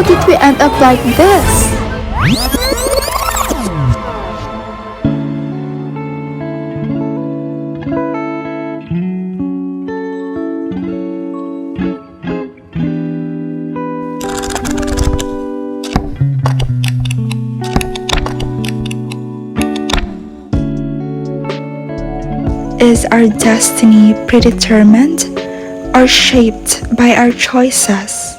How did we end up like this? Is our destiny predetermined or shaped by our choices?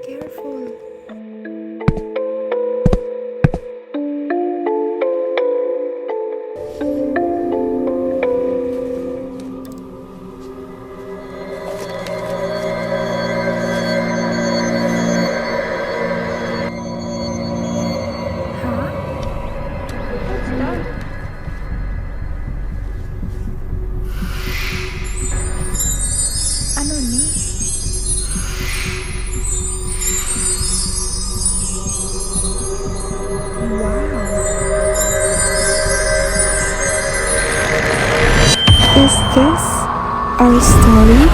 Careful. Ano ni? Wow. Is this our story?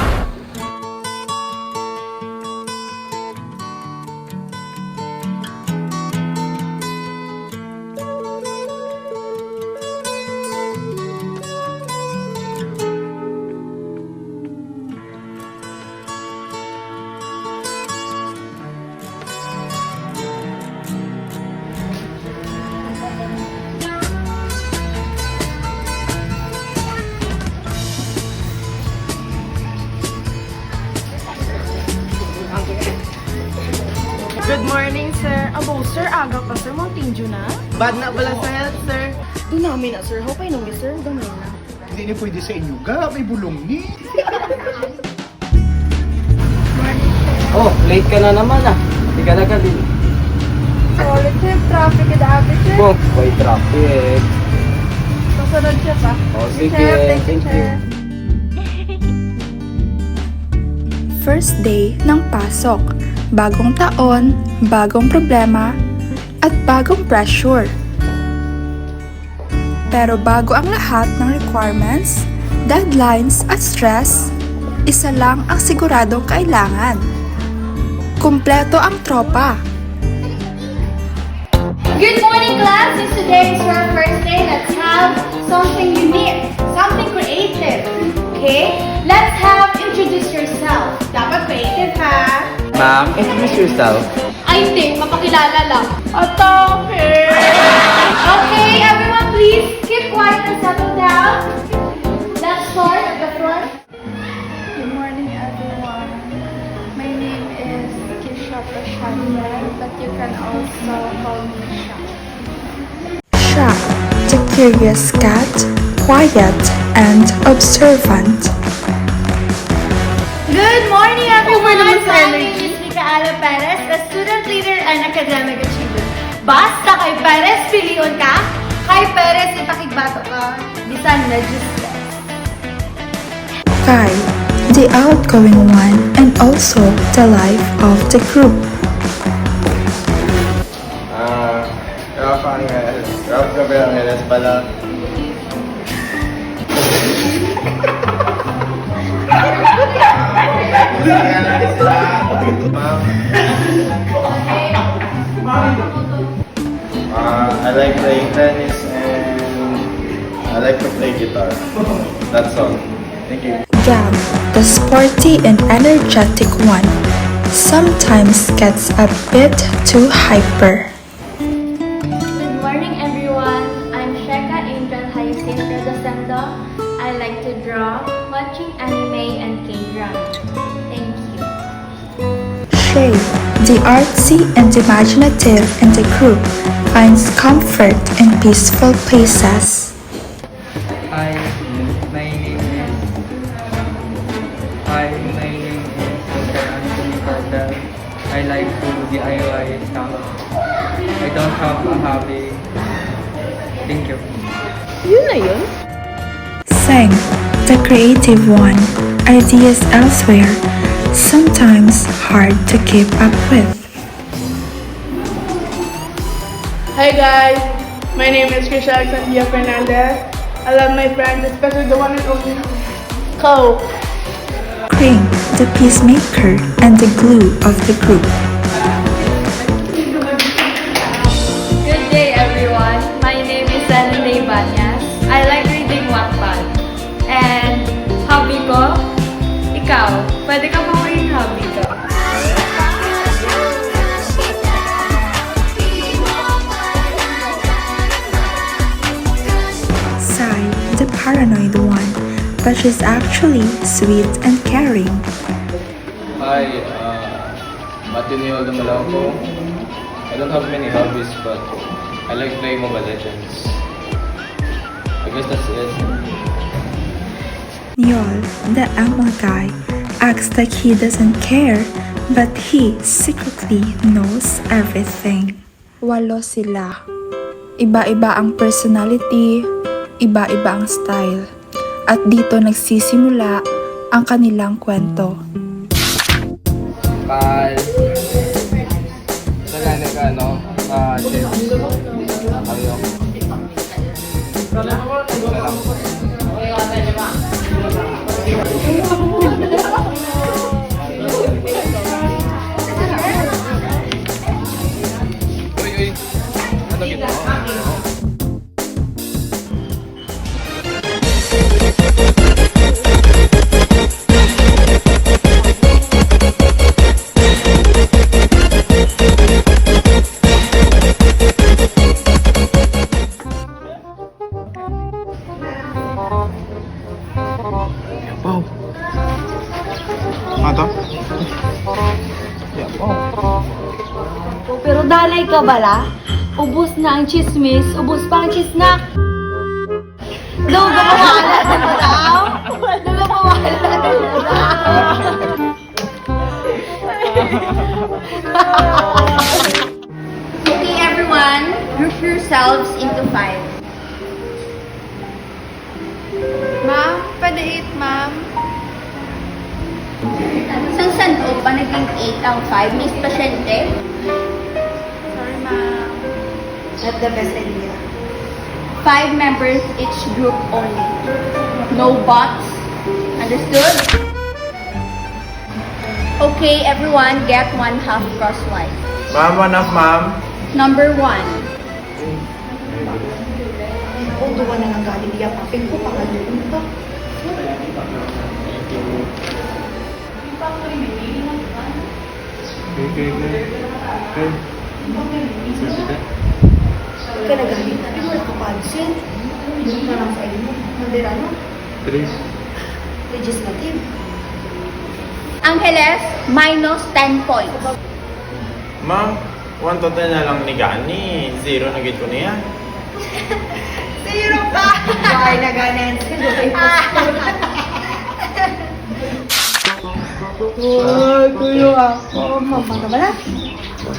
Good morning, sir. Abo, sir, aga pa, sir. Mountain Dew na? Bad na pala sa health, sir. Doon namin na, sir. Hopay nung sir. Gamay na. Hindi na pwede sa inyo ga, may bulong ni. Oh, late ka na naman ah. Hindi ka na ka din. Sorry, sir. Traffic at ate, sir. Oh, may traffic. Kasunod siya pa. Oh, sige. Thank you. First day ng pasok. Bagong taon, bagong problema, at bagong pressure. Pero bago ang lahat ng requirements, deadlines at stress, isa lang ang siguradong kailangan. Kumpleto ang tropa. Good morning, class! Since today is our first day, let's have something unique, something creative. Okay? Let's have introduce yourself. Dapat creative, ha? Ma'am, introduce yourself. Ay, hindi. Mapakilala lang. Atake! Okay, everyone, please keep quiet and settle down. Let's start at the front. Good morning, everyone. My name is Kisha Prashadya, but you can also call me Sha. Sha, the curious cat, quiet and observant. Good morning, everyone. naman sa My energy. name is Micaela Perez, a student leader and academic achiever. Basta kay Perez, piliyon ka. Kay Perez, ipakigbato ka. Bisan na stress. Kai, the outgoing one and also the life of the group. Ralph Gabriel Angeles pala. I like playing tennis and I like to play guitar. That's all. Thank you. Gab, the sporty and energetic one, sometimes gets a bit too hyper. Good morning, everyone. I'm Sheka Angel Hyacinth Redescendo. I like to draw, watching anime and K-drama. Thank you. Shay, the artsy and imaginative in the group, finds comfort in peaceful places. Hi, my name is Dr. Anthony Cordell. I like to DIY stuff. I don't have a hobby. Thank you. Yun na yun. Seng, the creative one, ideas elsewhere, sometimes hard to keep up with. Hi guys, my name is Krisha Alexandria Fernandez. I love my friends, especially the one and only Co. Crane, the peacemaker and the glue of the group. Good day, everyone. My name is Sandy Banyas. I like reading Wattpad. And hobby ko, ikaw. Pwede ka ba maging hobby ko? Sai, the paranoid one, but she's actually sweet and caring. Hi, Matineo Dumalao. I don't have many hobbies, but I like playing Mobile Legends. I guess that's it. Niol, the Elmo guy, acts like he doesn't care, but he secretly knows everything. Walo sila. Iba-iba ang personality, iba-iba ang style. At dito nagsisimula ang kanilang kwento. Pal. Nagana ka, no? Chef. Ayaw. Uy. Ano gito? Wow. Ano to? Pero dalay ka bala? Ubus na ang chismis, ubus pa ang chisnak. Daw ka mawala sa daw? Daw ka mawala sa Okay, everyone, group yourselves into 5. Ma'am, pwede eat, ma'am. Isang sandok pa naging 8 ang 5, Miss Pasyente? Sorry, ma'am. Not the best idea. 5 members each group only. No bots. Understood? Okay, everyone, get 1 half crosswise. Ma'am, one of ma'am. Number 1. Kung duwa na nga galing iya papel ko, pangaluin to. Kaya nagalit na, di mo nakapansin. Hindi na lang sa inyo. Mandira no? Legislative. Angeles, minus 10 points. Ma'am, 1 to 10 na lang ni Gani. 0 na gid ko niya. Zero pa! Why na ganan? Kuyo Oo, mama ka ba na?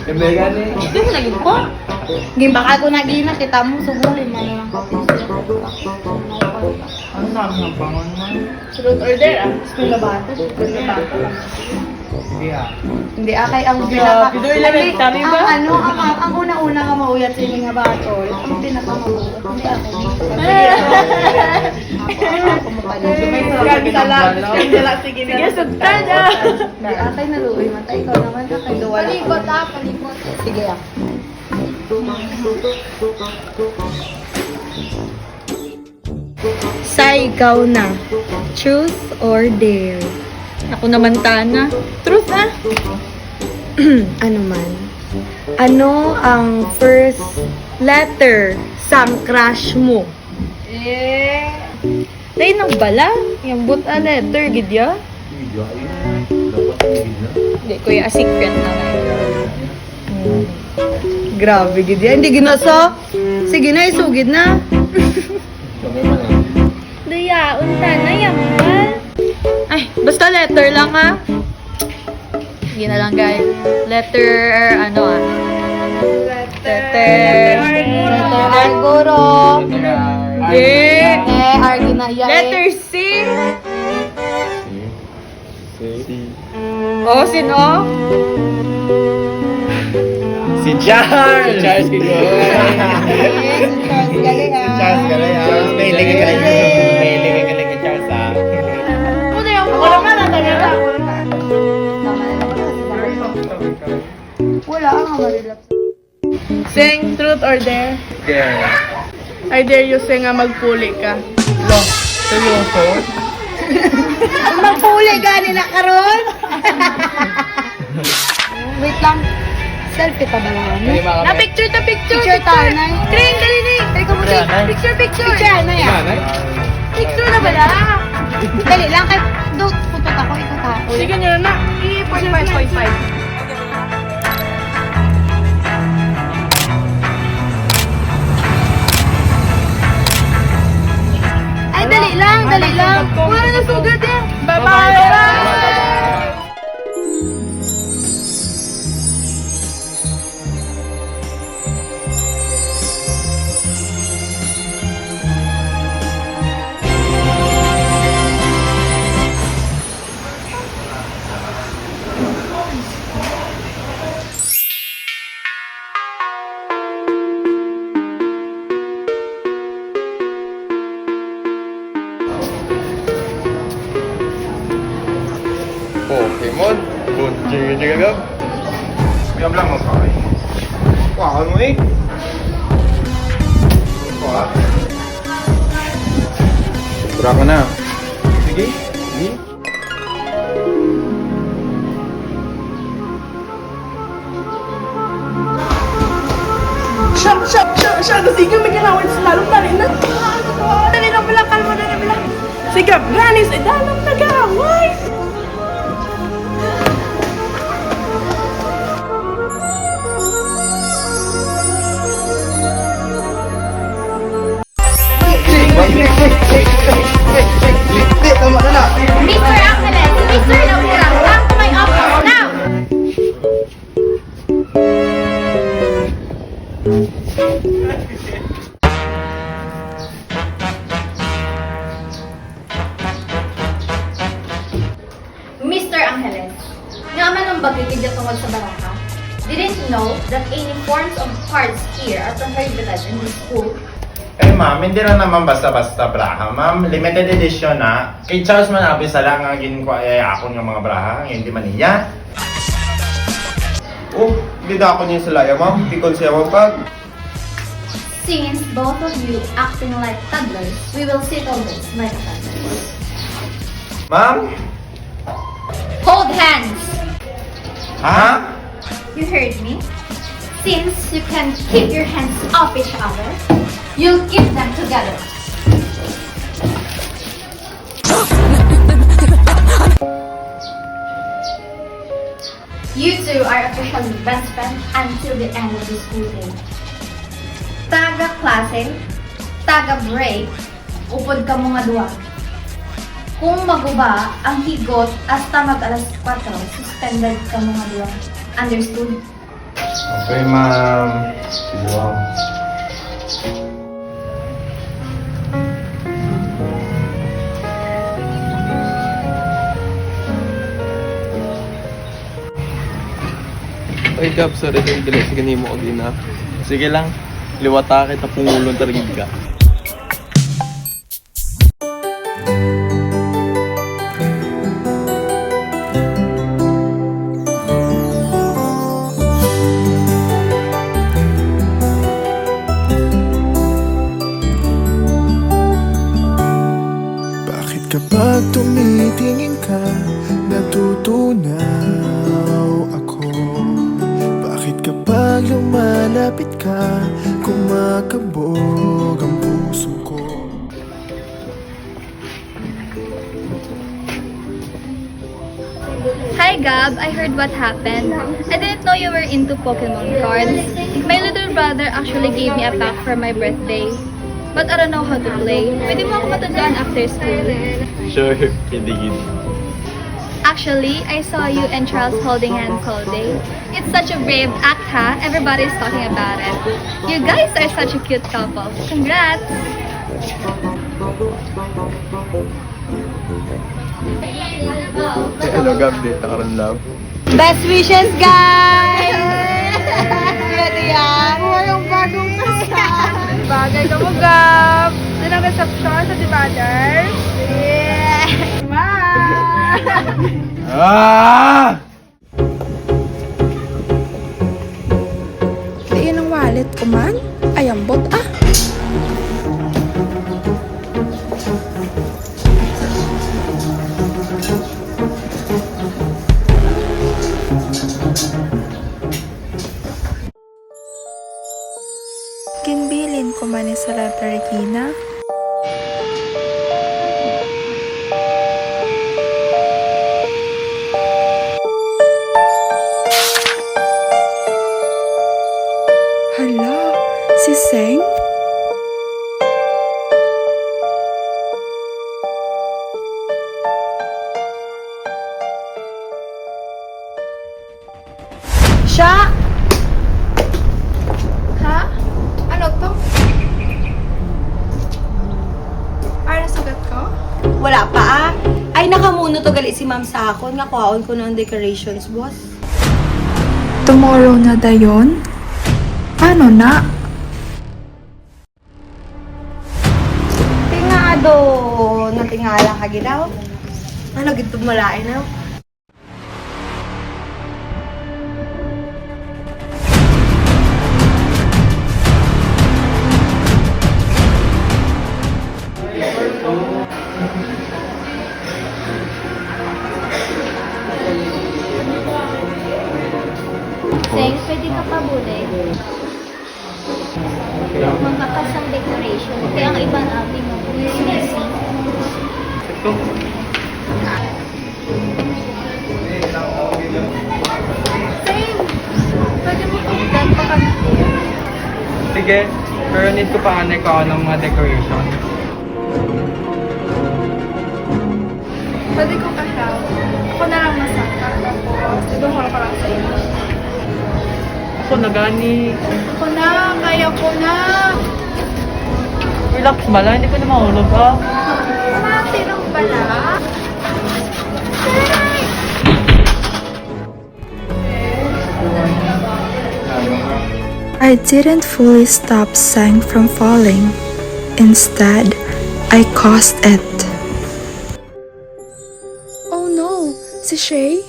Kaibigan eh. Hindi mo naging po. Gimbaka ko nagina, kita mo, sugulin mo na lang kapit sila. Ano sabi ng bangon mo? Sulod order ah. School na bata. School na bata. Hindi ah. Hindi, akay ang pinaka... Pidoy lang eh, kami ba? Ang ano, ang una-una nga mauyat sa inyo nga batol, ang pinaka-mauyat. Hindi ako. Ako mapalit. Sige, sugtan na. Hindi, akay naluoy. Matay ikaw naman, akay duwala. Palibot ah, palibot. Sige ah. Sa ikaw na. Truth or dare? Ako naman, Tana. Truth ah. Ano man? Ano ang first letter sa crush mo? Tayo nang bala. Yung buta letter, gidya. Hindi, kuya, secret na ngayon. Grabe, gid yan. Hindi ginasa. Sige na, isugid na. Daya, unta na yan, mahal. Ay, basta letter lang ha. Sige na lang, guys. Letter, ano ah. Letter. Arguro. Eh. Arginaya. Letter C. Oh, sino? Si Charles! Charles Kigoy. Galing ah. Charles galing ha. Mahilig ka galing. Mahilig ka galing kay Charles ha. Ako naman, ang tagal na. Wala kang marilap. Sing truth or dare? Dare. I dare you sing nga magpuli ka. Seryoso? Magpuli gani na karon. Wait lang. Selfie pa ba lang? Na picture ta picture. Picture tayo na. Kring, dali ni. Picture. Picture na yan. Picture na ba lang? Dali lang kay putot ako ito ta. Sige nyo na. 5.5. Ay dali lang. Wala na sugad eh. Bye-bye. Pokemon? Bunjing aja gagam. Kaya lang mo pa eh. Wah, ano eh? Wah. Sobra ka na. Sige. Sige. Siya. Sige, may ginawan sa lalong dali na. Dali na pala, kalma na pala. Sige, ganis, dalam na gaway. Mr. Angeles, Mr. Laurang, come to my office now! Mr. Angeles, nga man ang bagay tungkol sa baraka, didn't know that any forms of cards here are prohibited in this school. Eh ma'am, hindi na naman basta-basta braha. Ma'am, limited edition na. Kay Charles Manabi sa lang ang ako ng mga braha, hindi man niya. Oh, hindi na ako niya sa laya ma'am. Pikon siya mo pag. Since both of you acting like toddlers, we will settle this like toddlers. Ma'am? Hold hands! Ha? You heard me? Since you can keep your hands off each other, you'll keep them together. You two are officially best friends until the end of the school day. Taga klase, taga break, upod ka mga duwa. Kung maguba ang higot hasta mag alas 4, suspended ka mga duwa. Understood? Okay ma'am. Wow. Ay, Gab, sorry na dili. Sige mo og ina. Sige lang. Liwata kita pungulong tarigid ka. Bakit kapag tumitingin ka, natutunaw ako? Bakit kapag lumalapit ka, kumakabog ang puso ko? Hi Gab, I heard what happened. I didn't know you were into Pokemon cards. My little brother actually gave me a pack for my birthday. But I don't know how to play. Pwede mo ako matandaan after school. Sure, hindi. Actually, I saw you and Charles holding hands all day. It's such a brave act, ha? Everybody's talking about it. You guys are such a cute couple. Congrats! Hello, Gab. Dito ka rin, love. Best wishes, guys! bagong kasal. Bagay ka mo, Gab. Doon ang reception sa The Mothers. Yeah! Ma! Ah! Diyan ang wallet ko man. Ay, ambot ah. Ginbilin ko man ni sa letter Regina. Hala, si Seng? Siya! Ha? Ano to? Para sagat ko? Wala pa ah. Ay, nakamuno to gali si ma'am sa akon. Nga kuhaon ko ng decorations, boss. Tomorrow na dayon? Paano na? Tingado, natingala ka ginaw. Ano, gito malain na. Seng, pwede ka pa buli. Magkakas ang decoration. Kaya ang iba natin mo busy. Ito. Seng! Pwede mo pagdan pa kami. Sige, pero need ko pa ko ako ng mga decoration. Pwede ko kasal. Ako na lang masaka. Tapos, ibuhol ko lang sa inyo. Ako na gani. Ako na! Kaya ko na! Relax mala, hindi ko na mahulog ah. Matinong bala? I didn't fully stop Sang from falling. Instead, I caused it. Oh no! Si Shay?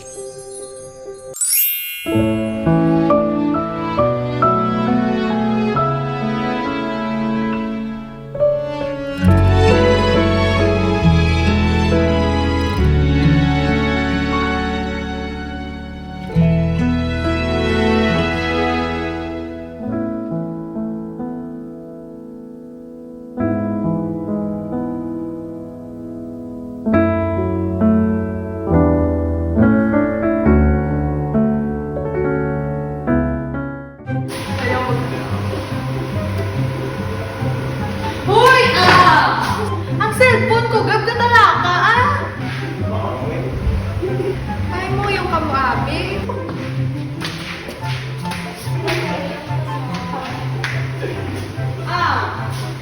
Hoy! Ang cellphone ko, gab ka talaka, ah! Ay mo yung kamuabi.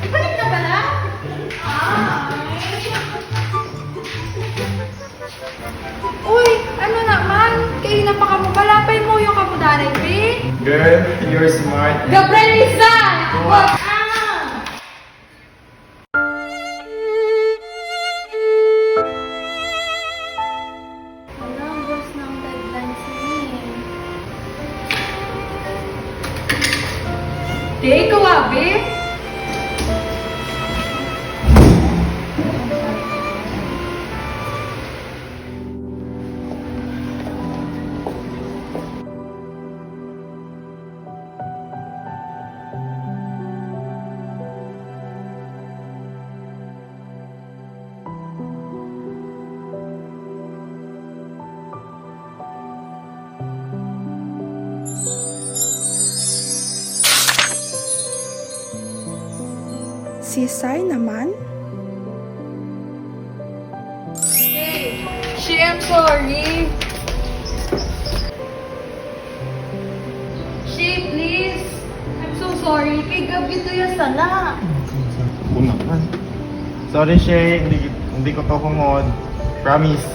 Ibalik na pala? Uy, ano naman? Kaya na pa ka mo, balapay mo yung kamudanay, be? Girl, you're smart. Gabriel Rizal! Wala, boss na ang deadlines niya. Di, kawabi? Si Sai naman? Hey, she, I'm sorry. She, please. I'm so sorry. Kay gabi to yung sala. Unakan. Sorry, Shay. Hindi ko to kumod. Promise.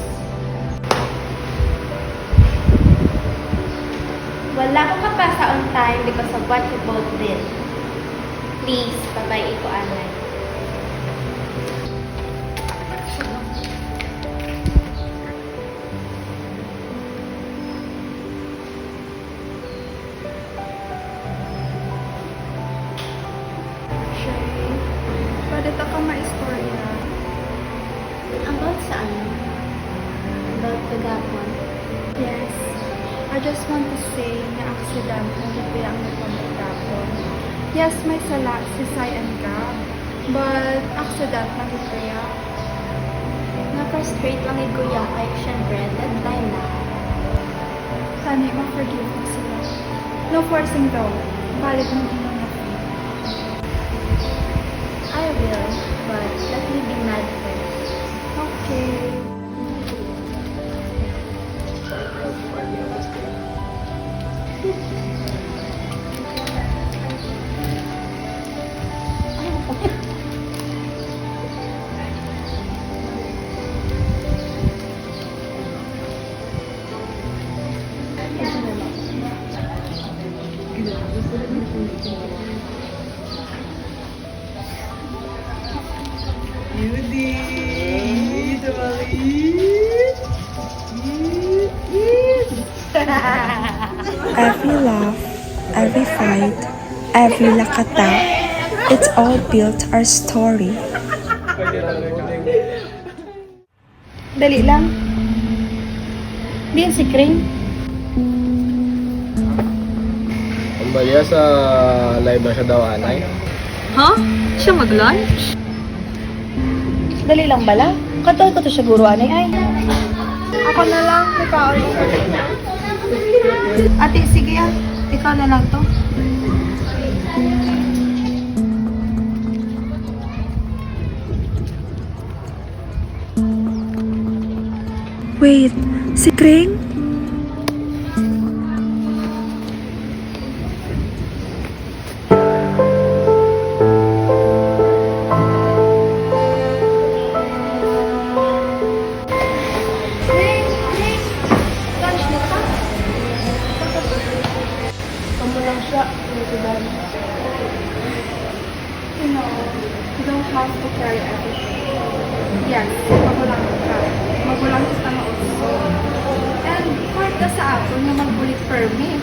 Wala ko kapasa on time because of what you both did. Please, babay ko anay. Pwede ta ka ma-istorya. About saan? About kagapon? Yes. I just want to say na accident na hindi ang nagpamagdapon. Yes, may sala si Sai and Gab. But accident na hindi. Na-frustrate lang ni Kuya kay syempre, deadline na. Sana ma-forgive mo sila. No forcing though. Valid ng inyong na I will, but let me be mad first. Okay. Every laugh, every fight, every lakata, it's all built our story. Dali lang. Di yan si Kring. Ang balya sa live na siya daw, anay. Ha? Siya mag-lunch? Dali lang bala. Katoy ko to siya guro anay ay. Ako na lang, ikaw. Ate, sige ah. Ikaw na lang to. Wait, si Kring? Kamu lang siya. You know, you don't have to carry everything. Yes, magulang ka. Magulang ka na also. And part ka sa ato na mag-bullet permit.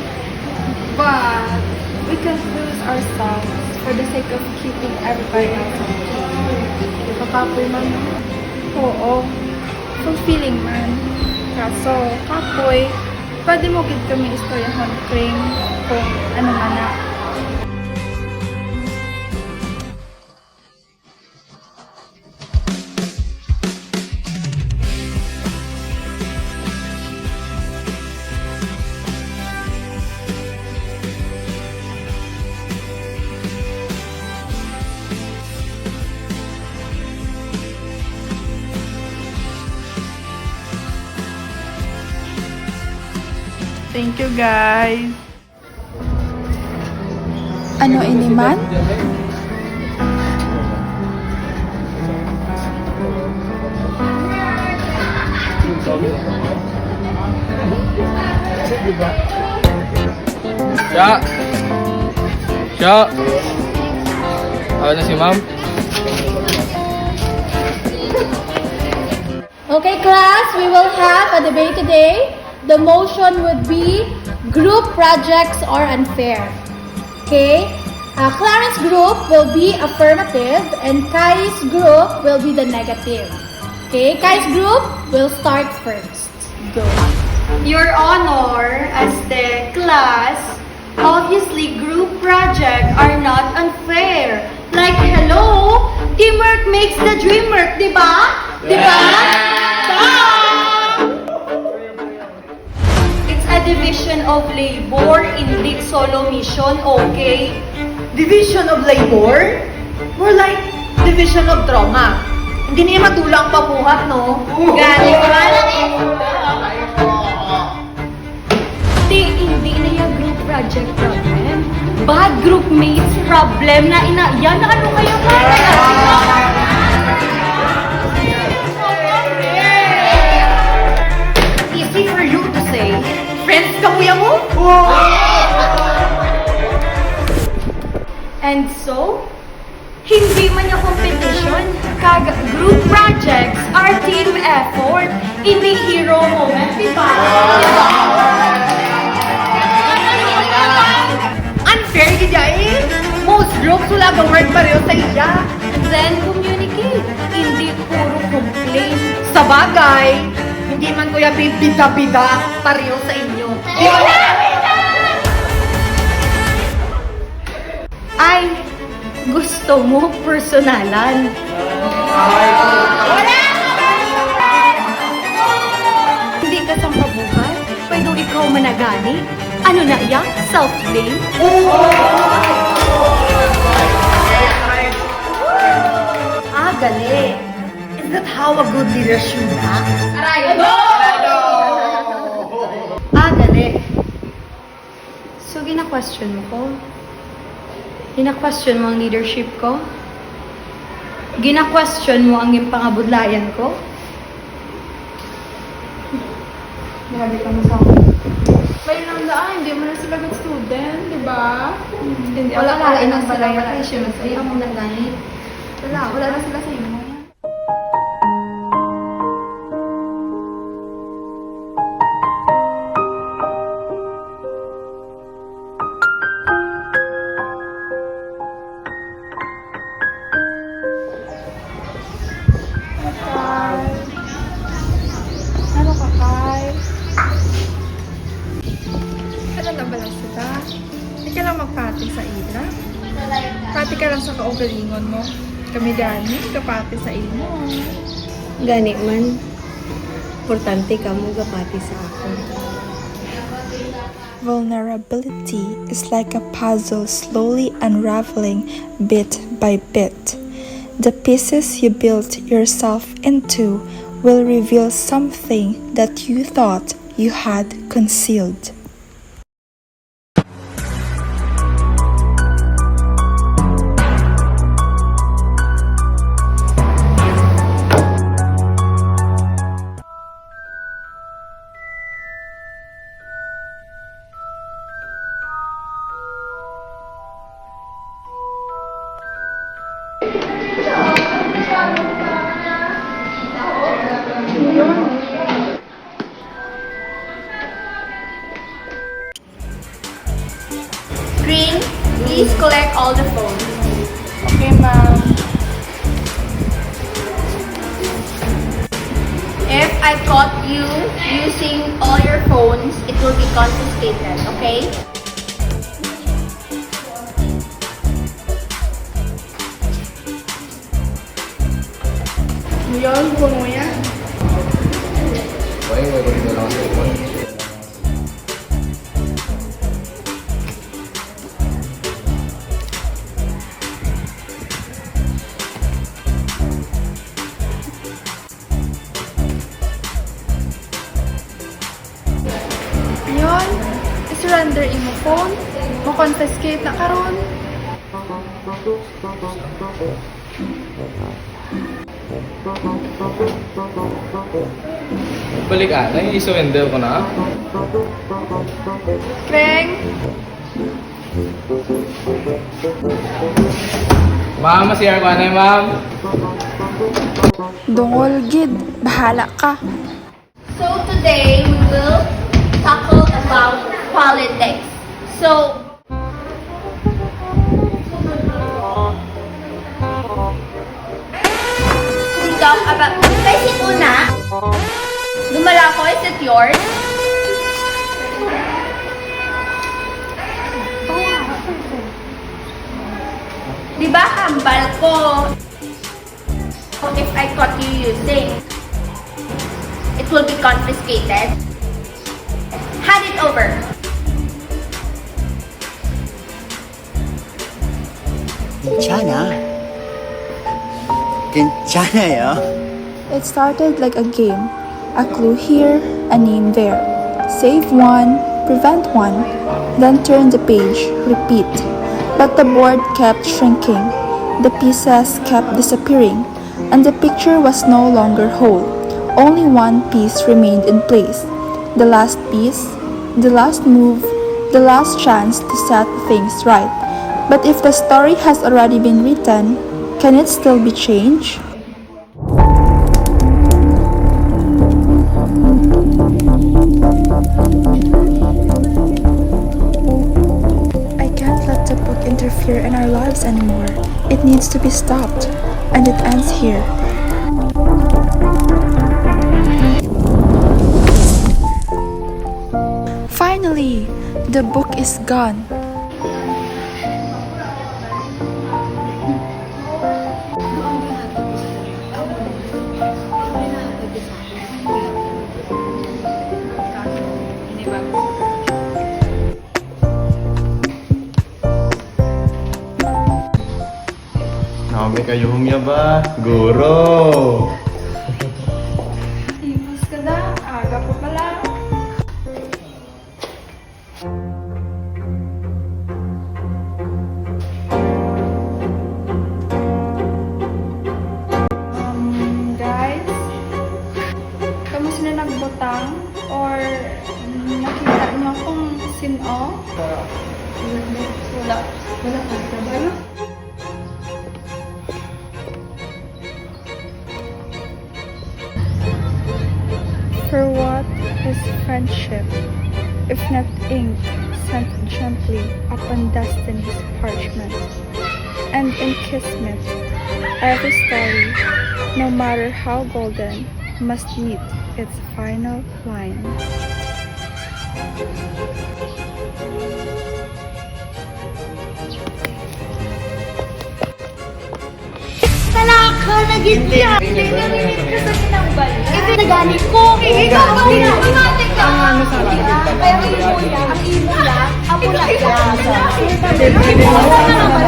But we can lose ourselves for the sake of keeping everybody else okay. Kakapoy man. Oo. Fulfilling man. Kaso, kapoy, pwede mo gid kami istoryahan Kring kung ano man na. Thank you, guys. Ano ini man? Siya! Siya! Ano na si ma'am? Okay, class, we will have a debate today. The motion would be group projects are unfair. Okay? Clarence's group will be affirmative and Kai's group will be the negative. Okay? Kai's group will start first. Go. Your Honor, as the class, obviously group projects are not unfair. Like, hello, teamwork makes the dream work, di ba? Di ba? It's a division of labor, hindi solo mission, okay? Division of labor? More like division of trauma. Hindi niya matulang pabuhat, no? Galing ba? Hindi na yung group project problem. Bad group mates problem na yan na ano kayo ba? Easy for you to say. Friends ka kuya mo? And so, man yung competition. Kag group projects are team effort. Hindi hero moment, di ba? Unfair gid eh. Most groups wala ga work pareho sa iya. And then communicate. Hindi puro complain. Sa bagay, hindi man kuya bida-bida pareho sa inyo. Ay, gusto mo personalan. Hindi ka sang mabuhay. Pwede ikaw managani. Ano na iya? Self-blame? Gali. Is that how a good leader should act? Gali. So, gina-question mo ko? Gina-question mo ang leadership ko? Gina-question mo ang yung pangabudlayan ko? Grabe ka mo sa akin. May lang daan, hindi mo na sila good student, di ba? Wala na sila. Hindi mo nang ganit. Wala na sila sa inyo. Ano ka, Kai? Ano na ba lang sila? Hindi ka lang magpati sa ila? Pati ka lang sa kaugalingon mo. Kami gani, kapati sa imo. Gani man. Importante ka mo gapati sa ako. Vulnerability is like a puzzle slowly unraveling bit by bit. The pieces you built yourself into will reveal something that you thought you had concealed. Green, please collect all the phones. Okay, ma'am. If I caught you using all your phones, it will be confiscated, okay? Yun, puno yan. Yun, i-surrender imo phone, mo-confiscate na karon. Balik na, i-surrender ko na. Kreng, Ma'am, masiyar ko na ma'am. Dungol gid, bahala ka. So today we will tackle about politics. So we talk about kasi una, gumala ko, is it yours? Di ba hambal ko? If I caught you using, it will be confiscated. Hand it over. 괜찮아요. It started like a game. A clue here, a name there. Save one, prevent one, then turn the page, repeat. But the board kept shrinking. The pieces kept disappearing, and the picture was no longer whole. Only one piece remained in place. The last piece, the last move, the last chance to set things right. But if the story has already been written, Can it still be changed? I can't let the book interfere in our lives anymore. It needs to be stopped. And it ends here. Finally, the book is gone. Nakami kayo humya ba? Guro! Ibus ka na. Aga pa pala. Guys, kamusta na nagbutang? Or nakita niyo kung sino? Wala kang trabaho. For what is friendship, if not ink sent gently upon destiny's parchment? And in kismet, every story, no matter how golden, must meet its final line. Talaka na gitya! Hindi narinig ka sa kinambal. Ito nagani ko. Ikaw ang pinag-imatik ka. Kaya ang imo yan, ang pula yan.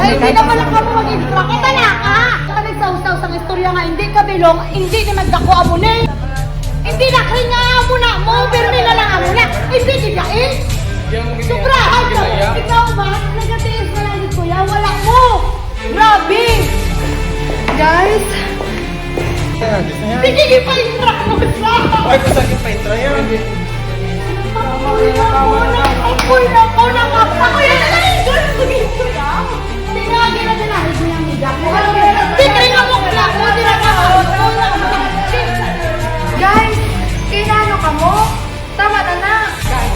Hindi na pala ka mag-intrak. Talaka! Ka nagsawsaw sa istorya nga, hindi ka bilong, hindi na nagdako amo na. Hindi na kaya nga amo na mo, pero nila lang amo na. Hindi tigain. Sobrahan ka. Ikaw ba? Nagatiis na lang dito kuya, wala mo. Grabe! Guys, Tigigil pa yung truck mo sa! Ay, pasagin pa yung trial. Ako na nga! Ako yan na lang! Tigigil ko yan! Hindi nga, ginaganahin ko yung media ko. Tigigil nga mo! Hindi na ka! guys, kinano ka mo? Tama na na.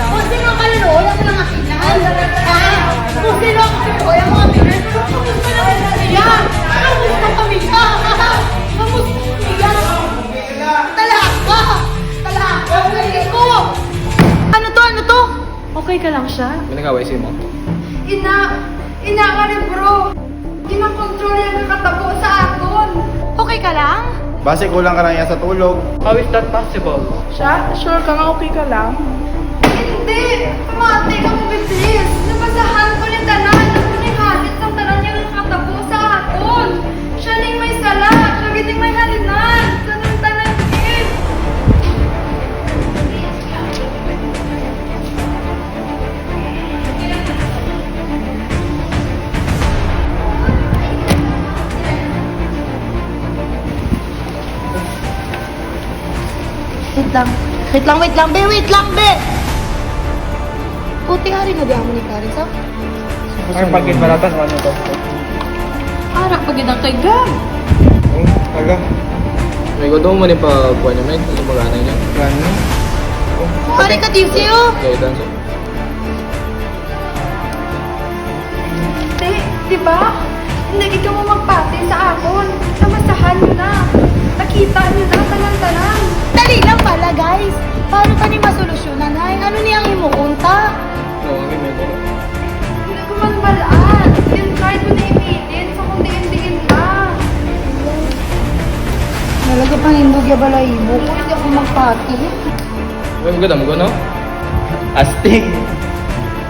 Kung sino ang kaluluwa, yung mga kinahan. Kung sino ang kaluluwa, yung mga kinahan. Kamusta na pamilya? Kamusta pamilya? Kamusta pamilya? Talaka! Talaka! Hindi ko! Ano to? Okay ka lang siya? May nag-away sa'yo mo? Ina ka rin bro. Ginakontrol yan ang katabo sa aton. Okay ka lang? Base kulang ka lang yan sa tulog. How is that possible? Siya? Sure ka nga okay ka lang? Hindi! Mate ka mo bilis! Nabasahan ko ni tanan! Ako ni halit ng tanan niya nakatabo sa aton! Siya ning may sala! Siya giting may halinan! Tanan kid! Wait lang, be! Puti hari nga di ako ni Karin, sa? Ay, pagkin malatan, ano to? Harap pag ang kay Gam! Aga. May gusto mo man yung pagkuha niya, Mike? Ano mag-anay niya? Gano? Hari ka din siyo! Kaya danso. Diba? Hindi ka mo magpati sa akon. Namasahan mo na. Nakita niyo na tanan-tanan. Dali lang pala, guys! Paano ka ni masolusyonan, hay? Ano niyang imuunta? Oo, kami may gusto. Hindi ko man malaan. Yung try ko na imitin. So kung diin-diin ka. Nalaga pang indog ya balay mo. Kung hindi ako magpati. May maganda mo no? Astig!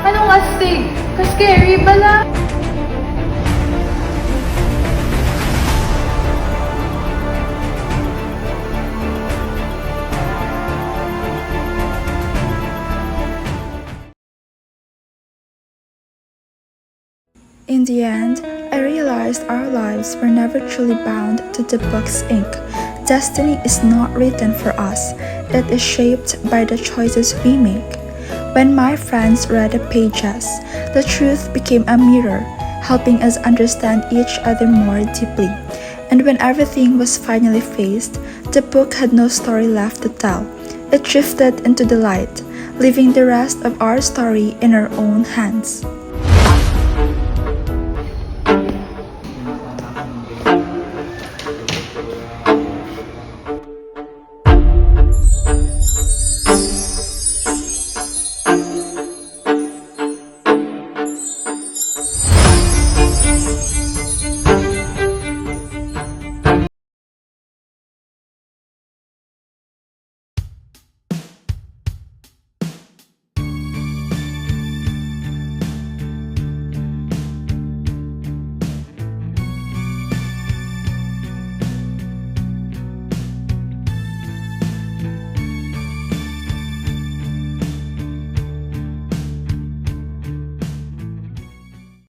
Anong astig? Ka-scary bala. In the end, I realized our lives were never truly bound to the book's ink. Destiny is not written for us, it is shaped by the choices we make. When my friends read the pages, the truth became a mirror, helping us understand each other more deeply. And when everything was finally faced, the book had no story left to tell. It drifted into the light, leaving the rest of our story in our own hands.